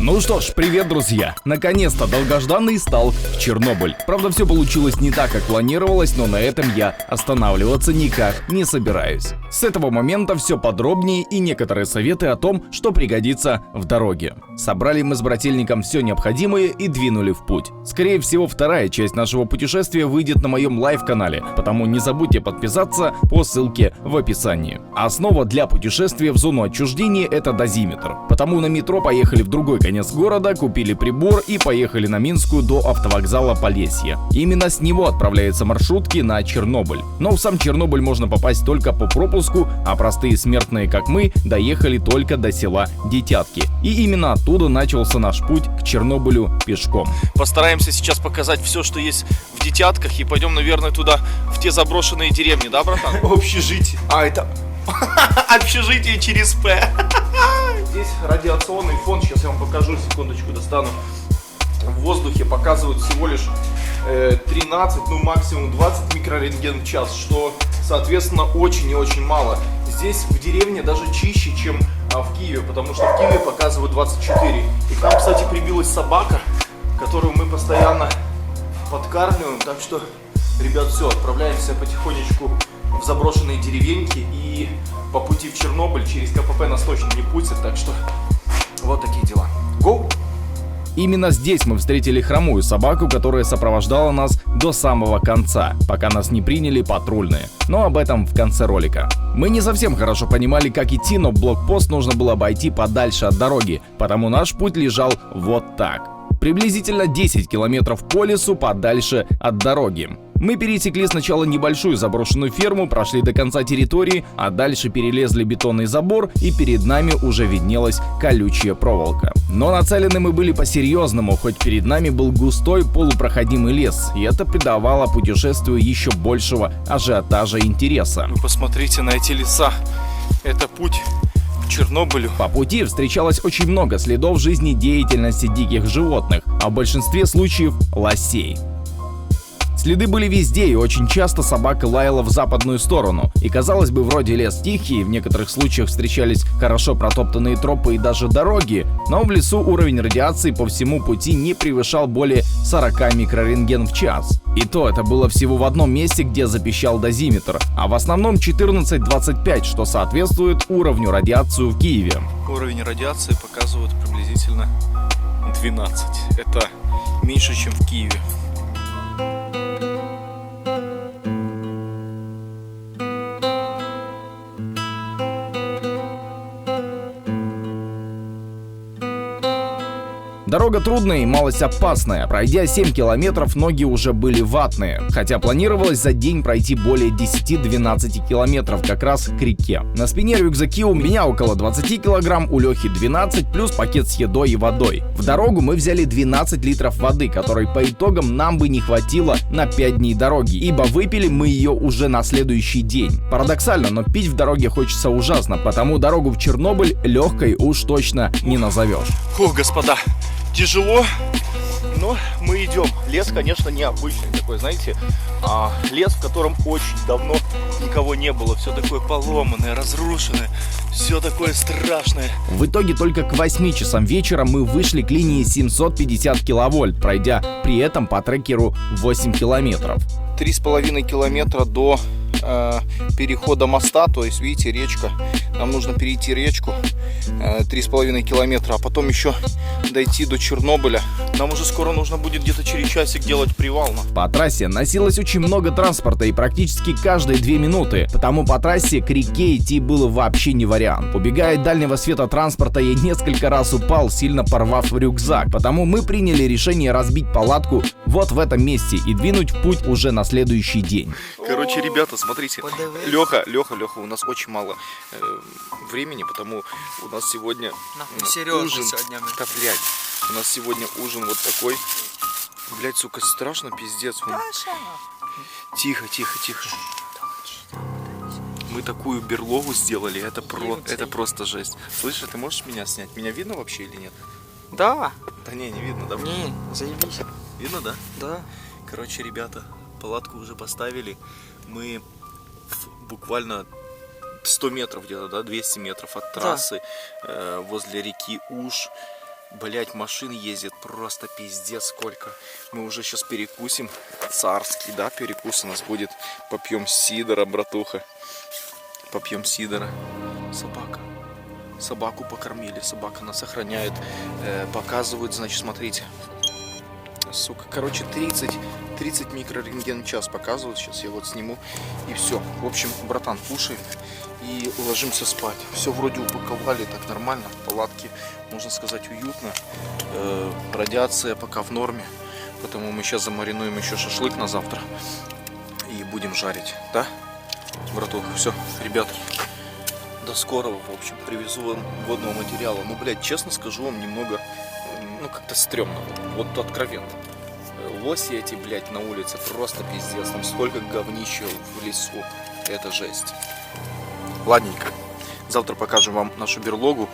Ну что ж, привет, друзья! Наконец-то долгожданный стал Чернобыль. Правда, все получилось не так, как планировалось, но на этом я останавливаться никак не собираюсь. С этого момента все подробнее и некоторые советы о том, что пригодится в дороге. Собрали мы с брательником все необходимое и двинули в путь. Скорее всего, вторая часть нашего путешествия выйдет на моем лайв-канале, потому не забудьте подписаться по ссылке в описании. Основа для путешествия в зону отчуждения — это дозиметр. Потому на метро поехали в другой конец города, купили прибор и поехали на Минскую до автовокзала Полесье. Именно с него отправляются маршрутки на Чернобыль. Но в сам Чернобыль можно попасть только по пропуску, а простые смертные, как мы, доехали только до села Детятки. И именно оттуда начался наш путь к Чернобылю пешком. Постараемся сейчас показать все, что есть в Детятках, и пойдем, наверное, туда, в те заброшенные деревни, да, братан? Общежитие. Это Общежитие через П. здесь радиационный фон. Сейчас я вам покажу, секундочку достану. В воздухе показывают всего лишь 13, ну максимум 20 микрорентген в час, что, соответственно, очень и очень мало. Здесь в деревне даже чище, чем в Киеве, потому что в Киеве показывают 24. И к нам, кстати, прибилась собака, которую мы постоянно подкармливаем. Так что, ребят, все, отправляемся потихонечку в заброшенные деревеньки, и по пути в Чернобыль через КПП нас точно не пустят, так что вот такие дела. Go! Именно здесь мы встретили хромую собаку, которая сопровождала нас до самого конца, пока нас не приняли патрульные. Но об этом в конце ролика. Мы не совсем хорошо понимали, как идти, но блокпост нужно было обойти подальше от дороги, потому наш путь лежал вот так. Приблизительно 10 километров по лесу подальше от дороги. Мы пересекли сначала небольшую заброшенную ферму, прошли до конца территории, а дальше перелезли бетонный забор, и перед нами уже виднелась колючая проволока. Но нацелены мы были по-серьезному, хоть перед нами был густой полупроходимый лес, и это придавало путешествию еще большего ажиотажа и интереса. Вы посмотрите на эти леса. Это путь к Чернобылю. По пути встречалось очень много следов жизнедеятельности диких животных, а в большинстве случаев лосей. Следы были везде, и очень часто собака лаяла в западную сторону. И казалось бы, вроде лес тихий, в некоторых случаях встречались хорошо протоптанные тропы и даже дороги, но в лесу уровень радиации по всему пути не превышал более 40 микрорентген в час. И то это было всего в одном месте, где запищал дозиметр, а в основном 14-25, что соответствует уровню радиации в Киеве. Уровень радиации показывает приблизительно 12. Это меньше, чем в Киеве. Дорога трудная и малость опасная. Пройдя 7 километров, ноги уже были ватные. Хотя планировалось за день пройти более 10-12 километров как раз к реке. На спине рюкзаки у меня около 20 килограмм, у Лехи 12, плюс пакет с едой и водой. В дорогу мы взяли 12 литров воды, которой по итогам нам бы не хватило на 5 дней дороги, ибо выпили мы ее уже на следующий день. Парадоксально, но пить в дороге хочется ужасно, потому дорогу в Чернобыль легкой уж точно не назовешь. Фух, господа, тяжело, но мы идем. Лес, конечно, необычный такой, знаете, лес, в котором очень давно никого не было. Все такое поломанное, разрушенное, все такое страшное. В итоге только к 8 часам вечера мы вышли к линии 750 киловольт, пройдя при этом по трекеру 8 километров. 3,5 километра до перехода моста, то есть, видите, речка. Нам нужно перейти речку 3,5 километра, а потом еще дойти до Чернобыля. Нам уже скоро нужно будет где-то через часик делать привал. По трассе носилось очень много транспорта, и практически каждые 2 минуты, потому по трассе к реке идти было вообще не вариант. Убегая от дальнего света транспорта, я несколько раз упал, сильно порвав рюкзак, потому мы приняли решение разбить палатку вот в этом месте и двинуть в путь уже на следующий день. Короче, ребята, смотрите, Леха, у нас очень мало времени, потому у нас сегодня ужин. Да, блядь, у нас сегодня ужин вот такой. Блядь, сука, страшно, пиздец. Тихо. Мы такую берлогу сделали, это просто жесть. Слышишь, ты можешь меня снять? Меня видно вообще или нет? Да. Да не видно, да? Не, заебись. Видно, да? Да. Короче, ребята, палатку уже поставили. Мы буквально 100 метров где-то, да, 200 метров от трассы, возле реки Уж. Блять, машин ездит просто пиздец сколько. Мы уже сейчас перекусим. Царский, да, перекус у нас будет. Попьем сидора, братуха. Попьем сидора. Собака. Собаку покормили. Собака нас охраняет. Показывают, значит, смотрите. Сука, короче, 30 микрорентген в час показывают. Сейчас я вот сниму. И все. В общем, братан, кушаем и ложимся спать. Все вроде упаковали, так нормально. В палатке, можно сказать, уютно. Радиация пока в норме. Потому мы сейчас замаринуем еще шашлык на завтра. И будем жарить. Да, братуха? Все, ребят. До скорого, в общем. Привезу вам водного материала. Ну, блядь, честно скажу вам, немного... Ну, как-то стрёмно. Вот откровенно. Лоси эти, блядь, на улице просто пиздец. Там столько говнища в лесу. Это жесть. Ладненько. Завтра покажем вам нашу берлогу.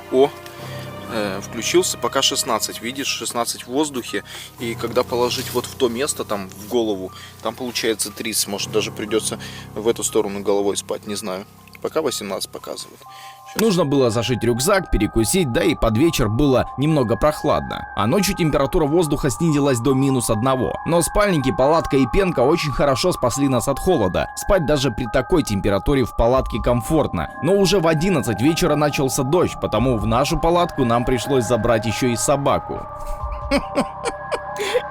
Включился. Пока 16. Видишь, 16 в воздухе. И когда положить вот в то место, там, в голову, там получается 30. Может, даже придется в эту сторону головой спать. Не знаю. Пока 18 показывает. Нужно было зашить рюкзак, перекусить, да и под вечер было немного прохладно. А ночью температура воздуха снизилась до -1. Но спальники, палатка и пенка очень хорошо спасли нас от холода. Спать даже при такой температуре в палатке комфортно. Но уже в 11 вечера начался дождь, потому в нашу палатку нам пришлось забрать еще и собаку.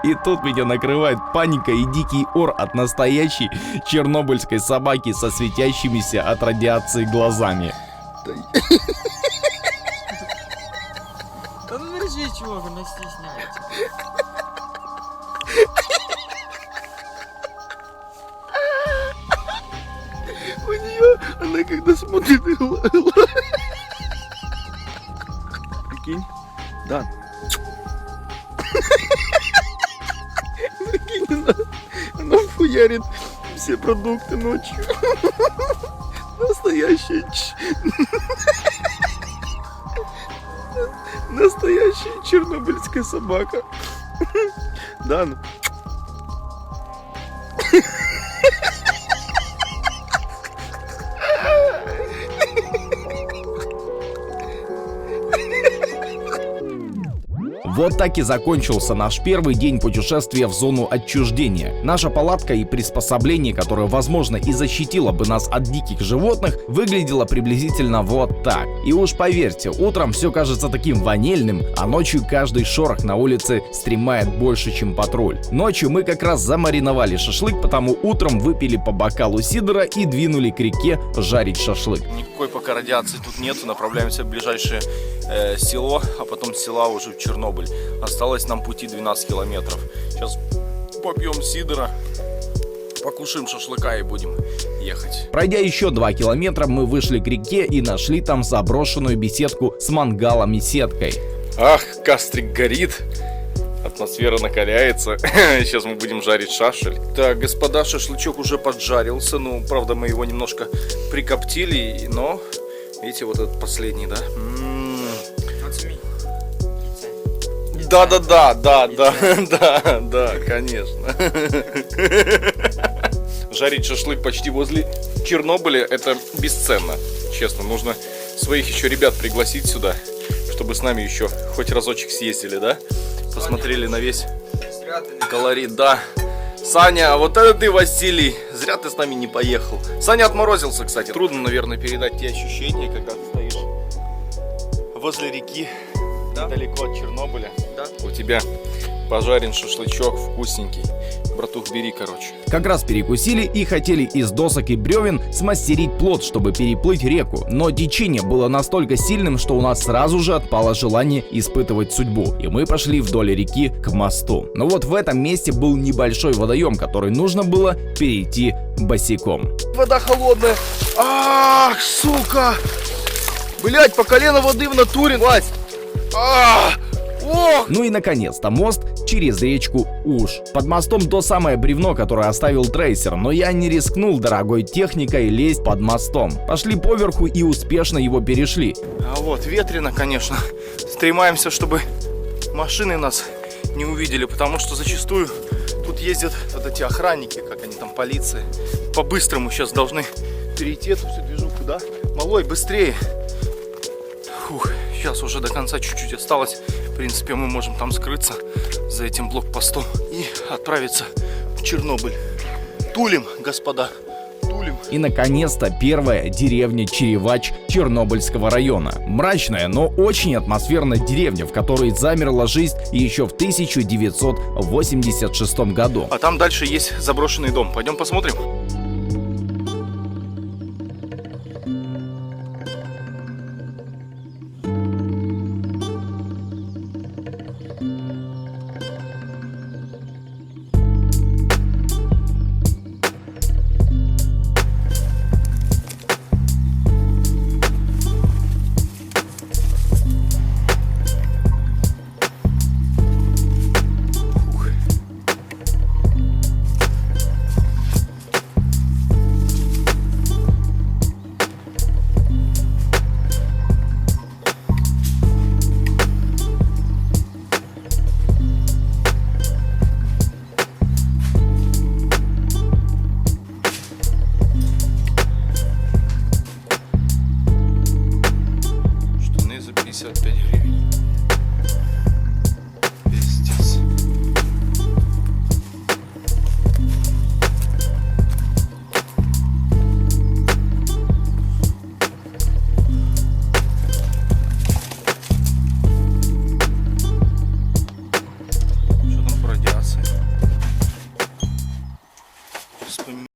И тут меня накрывает паника и дикий ор от настоящей чернобыльской собаки со светящимися от радиации глазами. Да ну держи, чувак, она стесняется. У нее, она когда смотрит, прикинь, да. Прикинь, она фуярит все продукты ночью. Настоящая чернобыльская собака. Да, ну. Вот так и закончился наш первый день путешествия в зону отчуждения. Наша палатка и приспособление, которое, возможно, и защитило бы нас от диких животных, выглядело приблизительно вот так. И уж поверьте, утром все кажется таким ванильным, а ночью каждый шорох на улице стремает больше, чем патруль. Ночью мы как раз замариновали шашлык, потому утром выпили по бокалу сидора и двинули к реке жарить шашлык. Никакой пока радиации тут нету, направляемся в ближайшее село, а потом с села уже в Чернобыль. Осталось нам пути 12 километров. Сейчас попьем сидора, покушаем шашлыка и будем ехать. Пройдя еще 2 километра, мы вышли к реке и нашли там заброшенную беседку с мангалом и сеткой. Ах, кострик горит. Атмосфера накаляется. Сейчас мы будем жарить шашлык. Так, господа, шашлычок уже поджарился. Ну, правда, мы его немножко прикоптили. Но, видите, вот этот последний, да? Да, конечно. Жарить шашлык почти возле Чернобыля — это бесценно. Честно, нужно своих еще ребят пригласить сюда, чтобы с нами еще хоть разочек съездили, да? Посмотрели на весь колорит, да. Саня, а вот это ты, Василий, зря ты с нами не поехал. Саня отморозился, кстати. Трудно, наверное, передать те ощущения, когда ты стоишь возле реки, недалеко от Чернобыля. Да. У тебя пожарен шашлычок вкусненький. Братух, бери, короче. Как раз перекусили и хотели из досок и бревен смастерить плот, чтобы переплыть реку. Но течение было настолько сильным, что у нас сразу же отпало желание испытывать судьбу. И мы пошли вдоль реки к мосту. Но вот в этом месте был небольшой водоем, который нужно было перейти босиком. Вода холодная. Ах, сука! Блять, по колено воды в натуре, Вась! Ну и наконец-то мост через речку Уж. Под мостом то самое бревно, которое оставил трейсер, но я не рискнул дорогой техникой лезть под мостом. Пошли поверху и успешно его перешли. А вот ветрено, конечно. Стремаемся, чтобы машины нас не увидели, потому что зачастую тут ездят вот эти охранники, как они там, полиция. По-быстрому сейчас должны перейти эту всю движуху, да? Малой, быстрее! Фух, сейчас уже до конца чуть-чуть осталось. принципе, мы можем там скрыться за этим блокпостом и отправиться в Чернобыль. Тулим, господа, тулим. И, наконец-то, первая деревня Черевач Чернобыльского района. Мрачная, но очень атмосферная деревня, в которой замерла жизнь еще в 1986 году. А там дальше есть заброшенный дом. Пойдем посмотрим. За 55 гривен. Пиздец. Что там по радиации? Сейчас поменяю.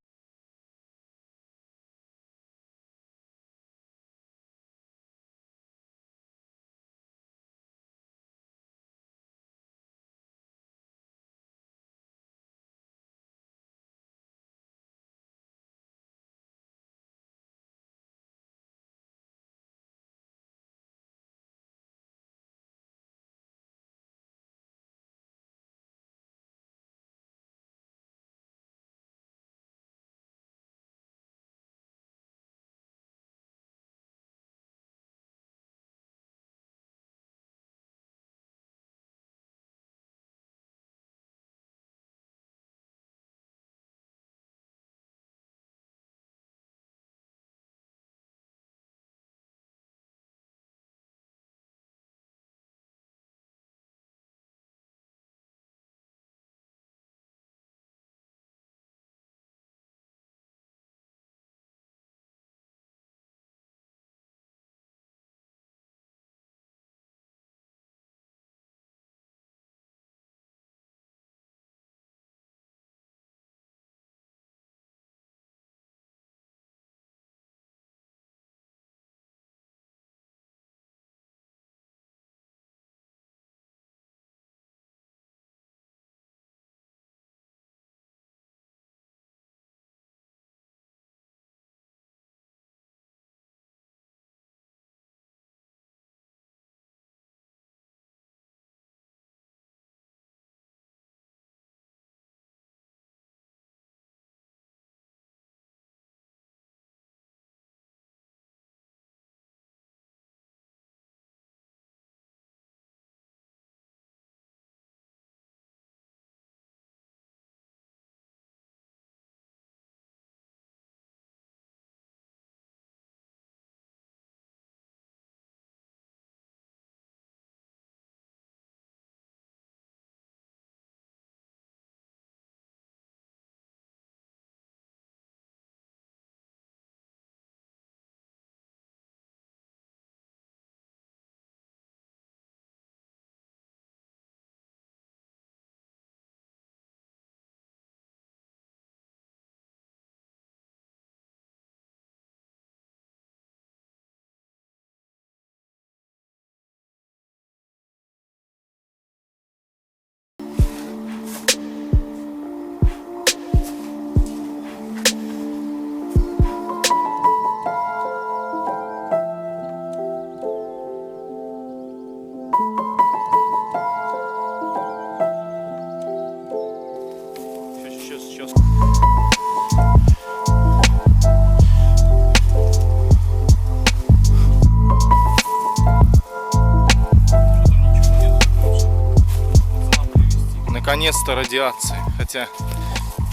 Наконец-то радиация. Хотя,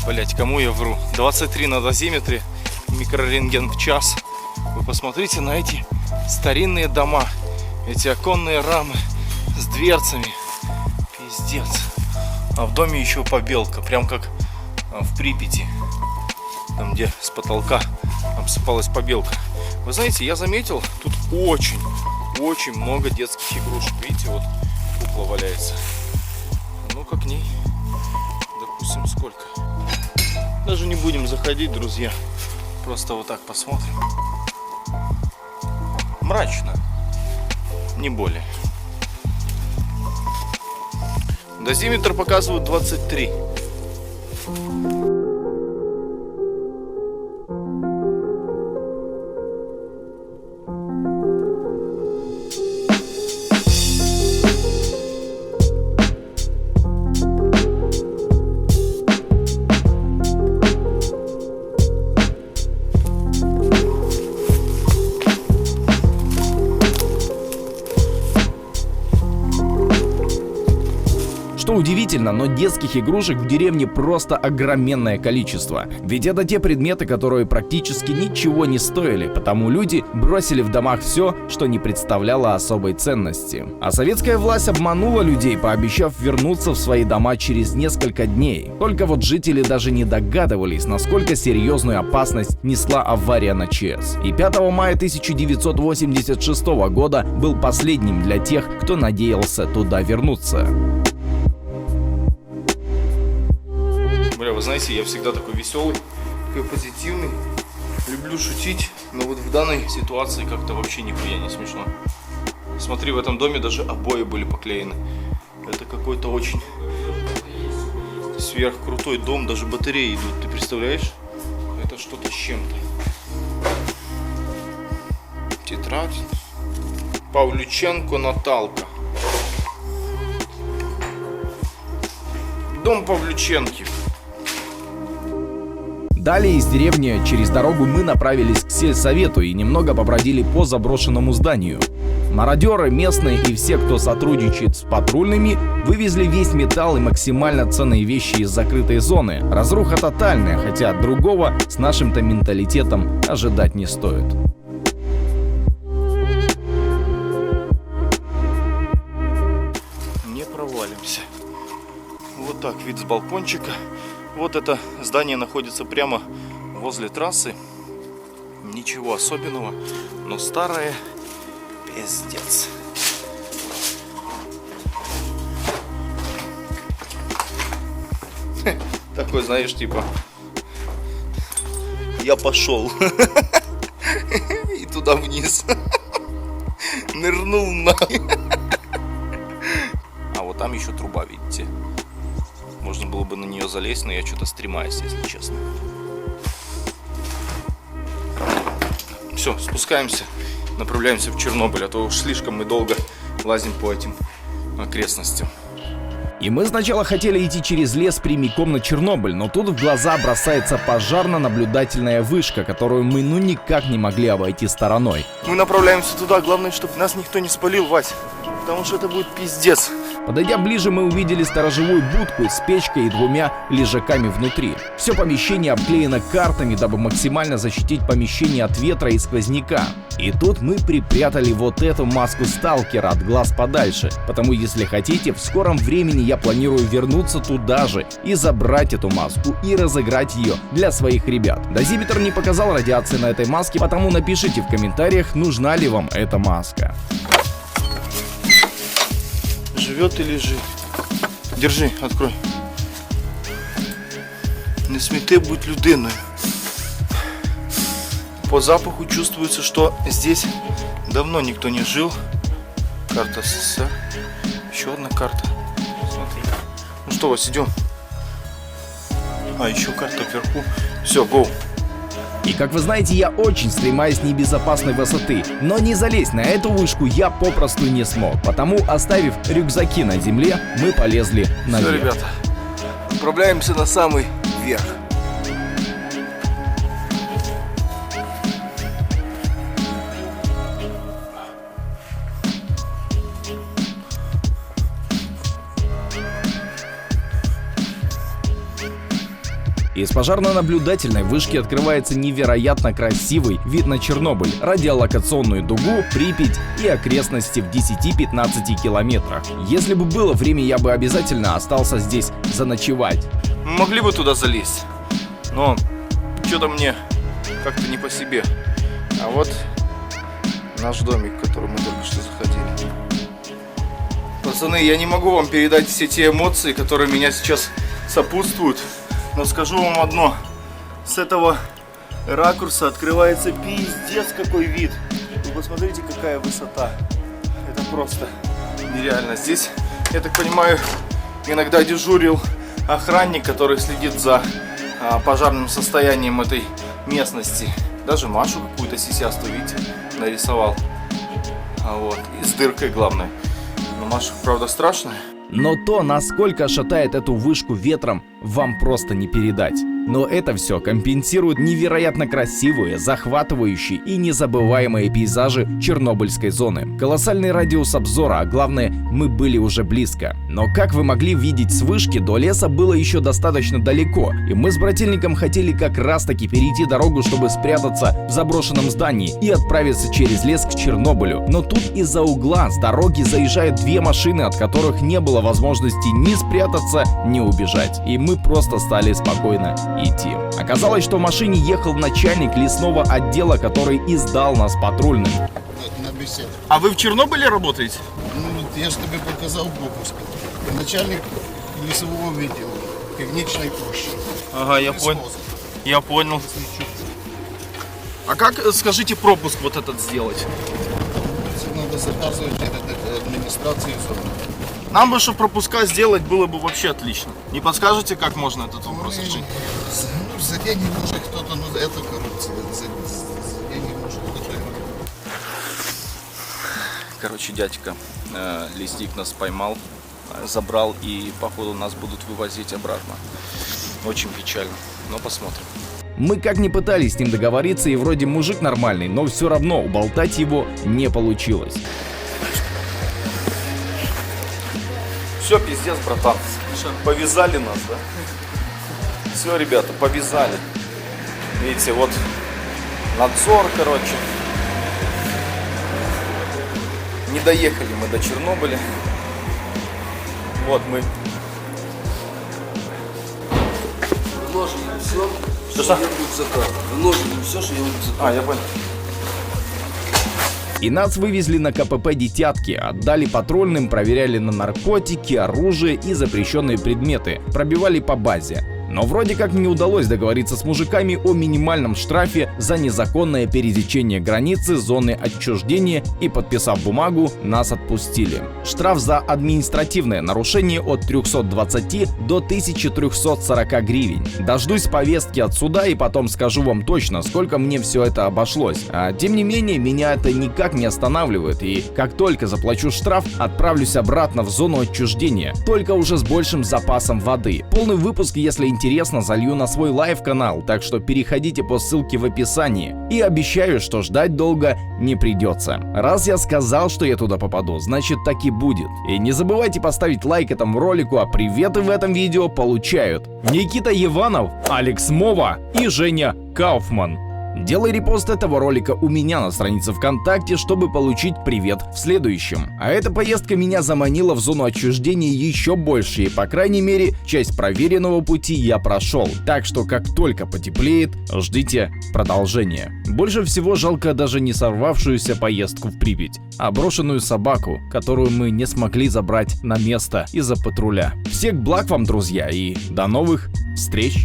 блять, кому я вру? 23 на дозиметре, микрорентген в час. Вы посмотрите на эти старинные дома, эти оконные рамы, с дверцами. Пиздец. А в доме еще побелка, прям как в Припяти, там где с потолка обсыпалась побелка. Вы знаете, я заметил, тут очень много детских игрушек. Видите, вот кукла валяется. Ну-ка к ней, допустим, сколько. Даже не будем заходить, друзья. Просто вот так посмотрим. Мрачно, не более. Дозиметр показывает 23. Что удивительно, но детских игрушек в деревне просто огроменное количество. Ведь это те предметы, которые практически ничего не стоили, потому люди бросили в домах все, что не представляло особой ценности. А советская власть обманула людей, пообещав вернуться в свои дома через несколько дней. Только вот жители даже не догадывались, насколько серьезную опасность несла авария на ЧС. И 5 мая 1986 года был последним для тех, кто надеялся туда вернуться. Бля, вы знаете, я всегда такой веселый, такой позитивный, люблю шутить, но вот в данной ситуации как-то вообще нихуя не смешно. Смотри, в этом доме даже обои были поклеены. Это какой-то очень сверхкрутой дом, даже батареи идут, ты представляешь? Это что-то с чем-то. Тетрадь. Павлюченко Наталка. Дом Павлюченки. Далее из деревни через дорогу мы направились к сельсовету и немного побродили по заброшенному зданию. Мародеры, местные и все, кто сотрудничает с патрульными, вывезли весь металл и максимально ценные вещи из закрытой зоны. Разруха тотальная, хотя другого с нашим-то менталитетом ожидать не стоит. Не провалимся. Вот так вид с балкончика. Вот это здание находится прямо возле трассы. Ничего особенного, но старое пиздец. Такой, знаешь, типа я пошел и туда вниз нырнул на. А вот там еще труба, видите? Можно было бы на нее залезть, но я что-то стремаюсь, если честно. Все, спускаемся, направляемся в Чернобыль, а то уж слишком мы долго лазим по этим окрестностям. И мы сначала хотели идти через лес прямиком на Чернобыль, но тут в глаза бросается пожарно-наблюдательная вышка, которую мы никак не могли обойти стороной. Мы направляемся туда, главное, чтобы нас никто не спалил, Вась, потому что это будет пиздец. Подойдя ближе, мы увидели сторожевую будку с печкой и 2 лежаками внутри. Все помещение обклеено картами, дабы максимально защитить помещение от ветра и сквозняка. И тут мы припрятали вот эту маску сталкера от глаз подальше, потому если хотите, в скором времени я планирую вернуться туда же и забрать эту маску и разыграть ее для своих ребят. Дозиметр не показал радиации на этой маске, потому напишите в комментариях, нужна ли вам эта маска. Живет и лежит. Держи, открой. Не смійте бути людиною. По запаху чувствуется, что здесь давно никто не жил. Карта СССР. Еще одна карта. Смотри. Ну что, Вась, идем. А, еще карта вверху. Все, гоу. И как вы знаете, я очень стремаюсь небезопасной высоты, но не залезть на эту вышку я попросту не смог. Потому, оставив рюкзаки на земле, мы полезли наверх. Все, ребята, отправляемся на самый верх. Из пожарно-наблюдательной вышки открывается невероятно красивый вид на Чернобыль, радиолокационную дугу, Припять и окрестности в 10-15 километрах. Если бы было время, я бы обязательно остался здесь заночевать. Мы могли бы туда залезть, но что-то мне как-то не по себе. А вот наш домик, в который мы только что заходили. Пацаны, я не могу вам передать все те эмоции, которые меня сейчас сопутствуют, но скажу вам одно. С этого ракурса открывается пиздец какой вид. Вы посмотрите, какая высота. Это просто нереально. Здесь, я так понимаю, иногда дежурил охранник, который следит за пожарным состоянием этой местности. Даже Машу какую-то сисястую, видите, нарисовал. Вот. И с дыркой, главное. Но Маша, правда, страшная. Но то, насколько шатает эту вышку ветром, вам просто не передать. Но это все компенсирует невероятно красивые, захватывающие и незабываемые пейзажи Чернобыльской зоны. Колоссальный радиус обзора, а главное, мы были уже близко. Но как вы могли видеть с вышки, до леса было еще достаточно далеко, и мы с брательником хотели как раз таки перейти дорогу, чтобы спрятаться в заброшенном здании и отправиться через лес к Чернобылю. Но тут из-за угла с дороги заезжают две машины, от которых не было возможности ни спрятаться, ни убежать. И мы просто стали спокойно идти. Оказалось, что в машине ехал начальник лесного отдела, который и сдал нас патрульным. На беседу. А вы в Чернобыле работаете? Ну, я же тебе показал пропуск. Начальник лесового відділу, Північної площади. Ага, я понял. Я понял. А как, скажите, пропуск вот этот сделать? Це надо заказывать через администрацию зоны. Нам бы, чтобы пропуска сделать, было бы вообще отлично. Не подскажете, как можно этот вопрос решить? Ну, за деньги может кто-то, ну это коррупция. За деньги может кто-то. Короче, дядька лесник нас поймал, забрал, и походу нас будут вывозить обратно. Очень печально, но посмотрим. Мы как ни пытались с ним договориться, и вроде мужик нормальный, но все равно уболтать его не получилось. Все, пиздец, братан. Повязали нас, да? Все, ребята, повязали. Видите, вот надзор, короче. Не доехали мы до Чернобыля. Вот мы. Вложили все, Что? я рюкзака. Вложили все, что я рюкзака. А, я понял. И нас вывезли на КПП «Детятки», отдали патрульным, проверяли на наркотики, оружие и запрещенные предметы, пробивали по базе. Но вроде как не удалось договориться с мужиками о минимальном штрафе за незаконное пересечение границы зоны отчуждения, и, подписав бумагу, нас отпустили. Штраф за административное нарушение от 320 до 1340 гривен. Дождусь повестки от суда и потом скажу вам точно, сколько мне все это обошлось. А тем не менее, меня это никак не останавливает, и как только заплачу штраф, отправлюсь обратно в зону отчуждения, только уже с большим запасом воды. Полный выпуск, если интересно, залью на свой лайв-канал, так что переходите по ссылке в описании. И обещаю, что ждать долго не придется. Раз я сказал, что я туда попаду, значит так и будет. И не забывайте поставить лайк этому ролику, а приветы в этом видео получают Никита Иванов, Алекс Мова и Женя Кауфман. Делай репост этого ролика у меня на странице ВКонтакте, чтобы получить привет в следующем. А эта поездка меня заманила в зону отчуждения еще больше, и по крайней мере часть проверенного пути я прошел. Так что как только потеплеет, ждите продолжения. Больше всего жалко даже не сорвавшуюся поездку в Припять, а брошенную собаку, которую мы не смогли забрать на место из-за патруля. Всех благ вам, друзья, и до новых встреч!